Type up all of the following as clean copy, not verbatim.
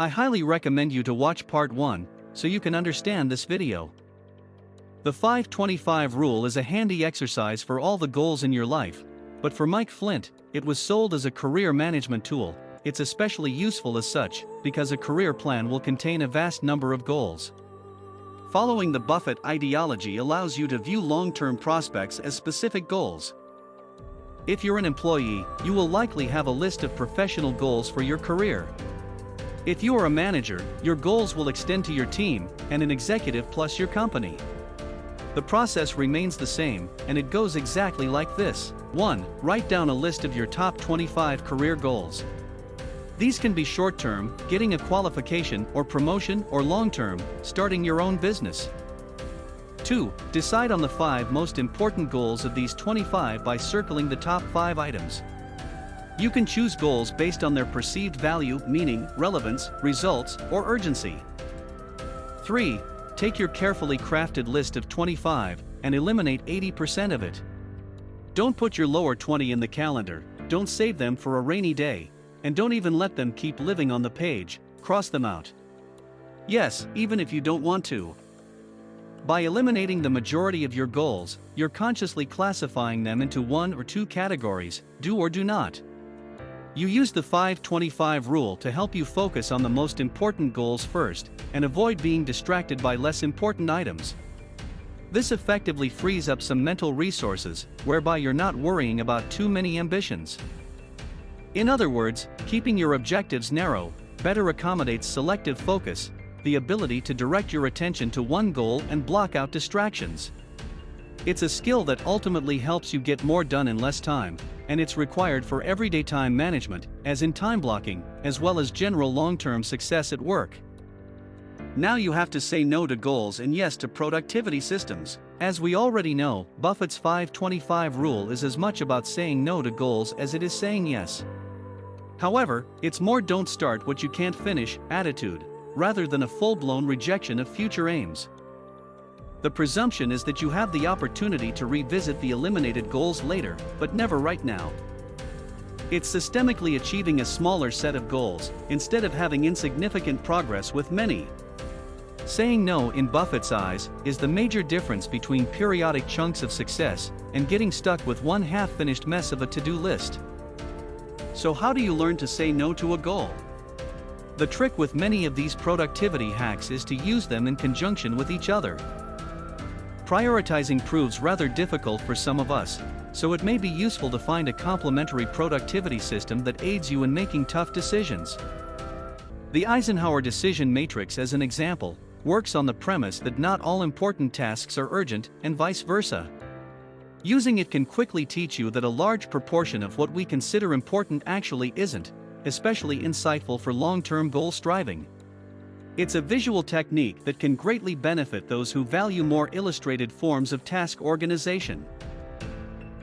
I highly recommend you to watch part 1, so you can understand this video. The 5-25 rule is a handy exercise for all the goals in your life, but for Mike Flint, it was sold as a career management tool. It's especially useful as such, because a career plan will contain a vast number of goals. Following the Buffett ideology allows you to view long-term prospects as specific goals. If you're an employee, you will likely have a list of professional goals for your career. If you are a manager, your goals will extend to your team, and an executive plus your company. The process remains the same, and it goes exactly like this. 1. Write down a list of your top 25 career goals. These can be short-term, getting a qualification or promotion, or long-term, starting your own business. 2. Decide on the 5 most important goals of these 25 by circling the top 5 items. You can choose goals based on their perceived value, meaning, relevance, results, or urgency. 3. Take your carefully crafted list of 25 and eliminate 80% of it. Don't put your lower 20 in the calendar, don't save them for a rainy day, and don't even let them keep living on the page, cross them out. Yes, even if you don't want to. By eliminating the majority of your goals, you're consciously classifying them into 1 or 2 categories, do or do not. You use the 5-25 rule to help you focus on the most important goals first, and avoid being distracted by less important items. This effectively frees up some mental resources, whereby you're not worrying about too many ambitions. In other words, keeping your objectives narrow better accommodates selective focus, the ability to direct your attention to one goal and block out distractions. It's a skill that ultimately helps you get more done in less time, and it's required for everyday time management, as in time blocking, as well as general long-term success at work. Now you have to say no to goals and yes to productivity systems. As we already know, Buffett's 5-25 rule is as much about saying no to goals as it is saying yes. However, it's more don't start what you can't finish attitude, rather than a full-blown rejection of future aims. The presumption is that you have the opportunity to revisit the eliminated goals later, but never right now. It's systemically achieving a smaller set of goals, instead of having insignificant progress with many. Saying no in Buffett's eyes is the major difference between periodic chunks of success and getting stuck with one half-finished mess of a to-do list. So how do you learn to say no to a goal? The trick with many of these productivity hacks is to use them in conjunction with each other. Prioritizing proves rather difficult for some of us, so it may be useful to find a complementary productivity system that aids you in making tough decisions. The Eisenhower decision matrix, as an example, works on the premise that not all important tasks are urgent, and vice versa. Using it can quickly teach you that a large proportion of what we consider important actually isn't, especially insightful for long-term goal striving. It's a visual technique that can greatly benefit those who value more illustrated forms of task organization.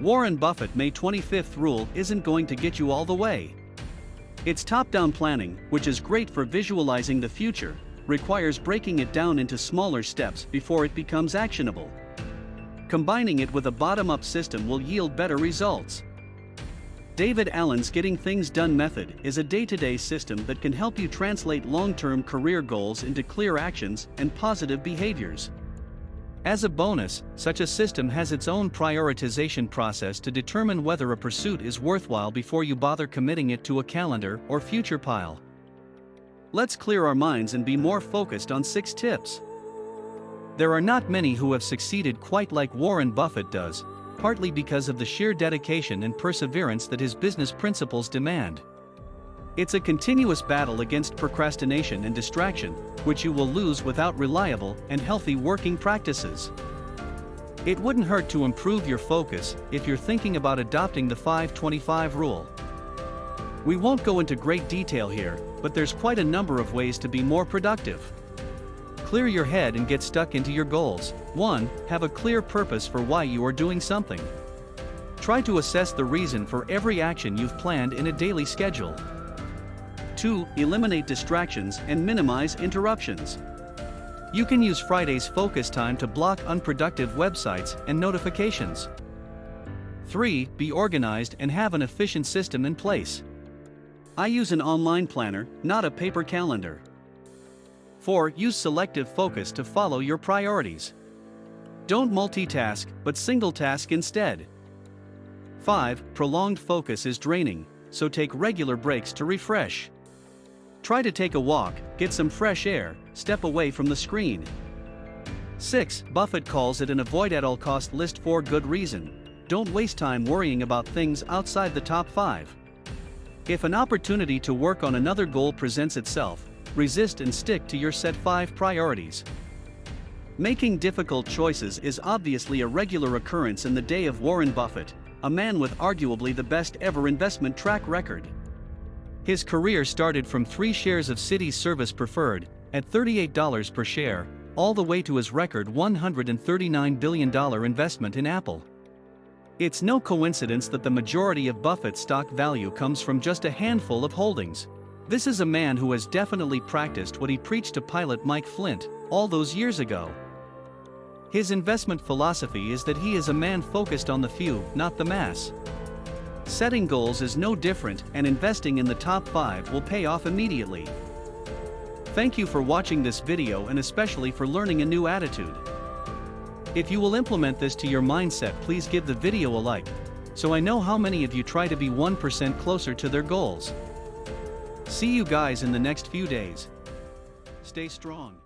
Warren Buffett May 25th rule isn't going to get you all the way. It's top-down planning, which is great for visualizing the future, requires breaking it down into smaller steps before it becomes actionable. Combining it with a bottom-up system will yield better results. David Allen's Getting Things Done method is a day-to-day system that can help you translate long-term career goals into clear actions and positive behaviors. As a bonus, such a system has its own prioritization process to determine whether a pursuit is worthwhile before you bother committing it to a calendar or future pile. Let's clear our minds and be more focused on 6 tips. There are not many who have succeeded quite like Warren Buffett does, partly because of the sheer dedication and perseverance that his business principles demand. It's a continuous battle against procrastination and distraction, which you will lose without reliable and healthy working practices. It wouldn't hurt to improve your focus if you're thinking about adopting the 5-25 rule. We won't go into great detail here, but there's quite a number of ways to be more productive. Clear your head and get stuck into your goals. 1. Have a clear purpose for why you are doing something. Try to assess the reason for every action you've planned in a daily schedule. 2. Eliminate distractions and minimize interruptions. You can use Friday's focus time to block unproductive websites and notifications. 3. Be organized and have an efficient system in place. I use an online planner, not a paper calendar. 4. Use selective focus to follow your priorities. Don't multitask, but single task instead. 5. Prolonged focus is draining, so take regular breaks to refresh. Try to take a walk, get some fresh air, step away from the screen. 6. Buffett calls it an avoid-at-all-cost list for good reason. Don't waste time worrying about things outside the top 5. If an opportunity to work on another goal presents itself, resist and stick to your set 5 priorities. Making difficult choices is obviously a regular occurrence in the day of Warren Buffett, a man with arguably the best ever investment track record. His career started from 3 shares of Citi's Service Preferred, at $38 per share, all the way to his record $139 billion investment in Apple. It's no coincidence that the majority of Buffett's stock value comes from just a handful of holdings. This is a man who has definitely practiced what he preached to pilot Mike Flint all those years ago. His investment philosophy is that he is a man focused on the few, not the mass. Setting goals is no different, and investing in the top 5 will pay off immediately. Thank you for watching this video and especially for learning a new attitude. If you will implement this to your mindset, please give the video a like, so I know how many of you try to be 1% closer to their goals. See you guys in the next few days. Stay strong.